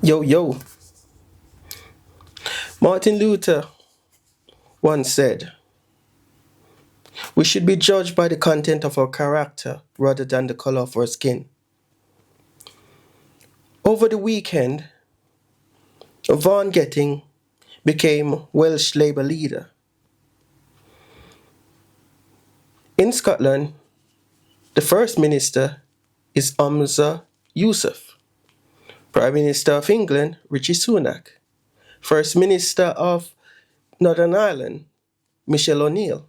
Yo, yo. Martin Luther once said, we should be judged by the content of our character rather than the color of our skin. Over the weekend, Vaughan Getting became Welsh Labour leader. In Scotland, the First Minister is Humza Yousaf. Prime Minister of England, Richie Sunak. First Minister of Northern Ireland, Michelle O'Neill.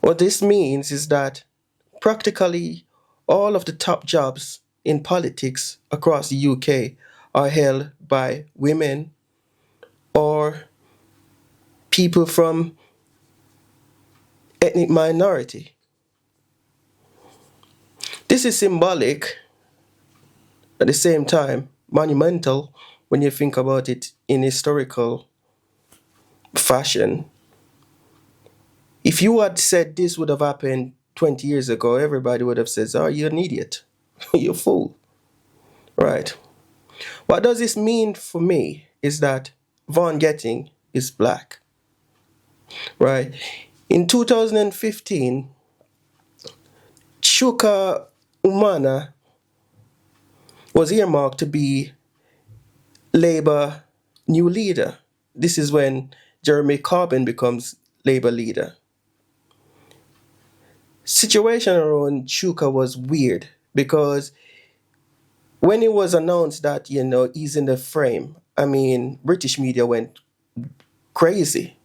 What this means is that practically all of the top jobs in politics across the UK are held by women or people from ethnic minority. This is symbolic, at the same time monumental when you think about it in historical fashion. If you had said this would have happened 20 years ago, everybody would have said, oh, you're an idiot. You're a fool. Right. What does this mean for me is that Vaughan Getting is black. Right. In 2015, Chuka Umana was earmarked to be Labour new leader. This is when Jeremy Corbyn becomes Labour leader. Situation around Chuka was weird because when it was announced that, he's in the frame, British media went crazy.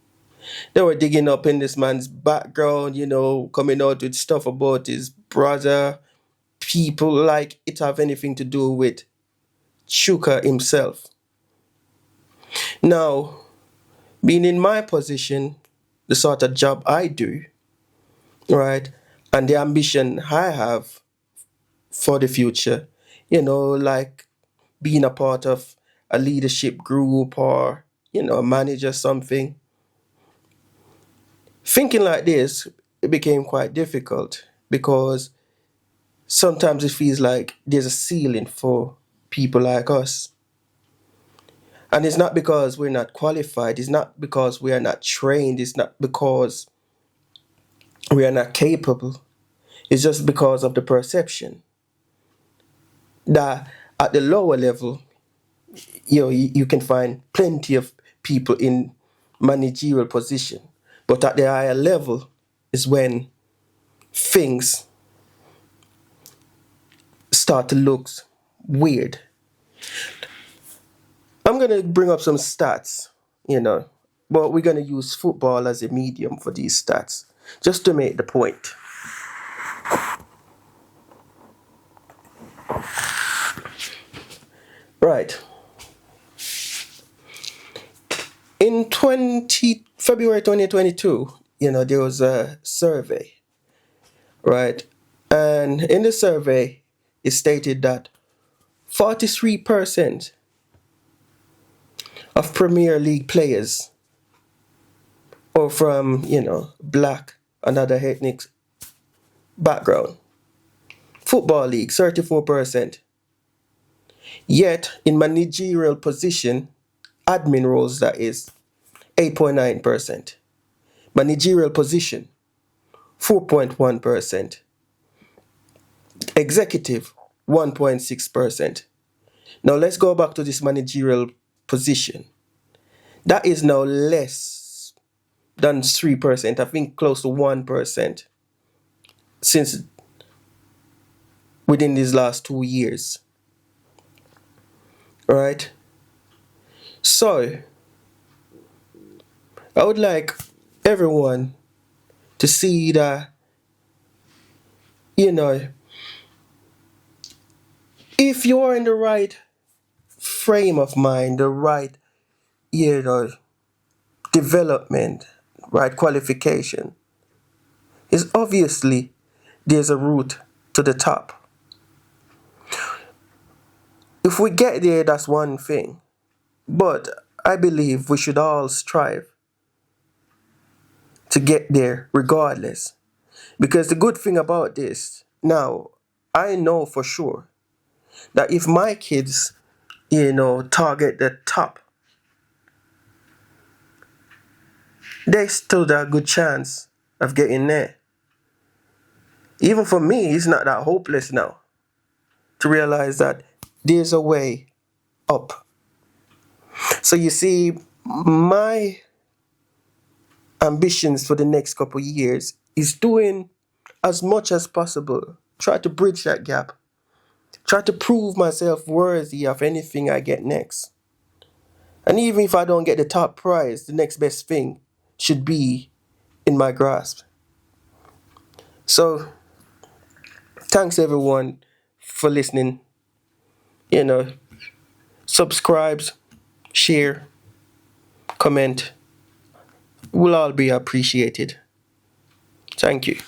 They were digging up in this man's background, coming out with stuff about his brother, people like it have anything to do with Chuka himself. Now, being in my position, the sort of job I do, right, and the ambition I have for the future, like being a part of a leadership group or, a manager something. Thinking like this, it became quite difficult because sometimes it feels like there's a ceiling for people like us. And it's not because we're not qualified, it's not because we are not trained, it's not because we are not capable. It's just because of the perception that at the lower level, you can find plenty of people in managerial position. But at the higher level is when things start to look weird. I'm going to bring up some stats, but we're going to use football as a medium for these stats, just to make the point. Right. In February 2022, there was a survey, right? And in the survey, it stated that 43% of Premier League players are from, black and other ethnic background. Football league, 34%. Yet, in managerial position, admin roles, that is, 8.9%. Managerial position, 4.1%. Executive, 1.6%. Now let's go back to this managerial position. That is now less than 3%, I think close to 1% since within these last 2 years. Right? So, I would like everyone to see that, if you're in the right frame of mind, the right, development, right qualification, is obviously there's a route to the top. If we get there, that's one thing. But I believe we should all strive to get there regardless. Because the good thing about this, now, I know for sure that if my kids, target the top, they still got a good chance of getting there. Even for me, it's not that hopeless now to realize that there's a way up. So you see, my ambitions for the next couple of years is doing as much as possible, try to bridge that gap, try to prove myself worthy of anything I get next. And even if I don't get the top prize, the next best thing should be in my grasp. So thanks everyone for listening. Subscribe, share, comment. Will all be appreciated. Thank you.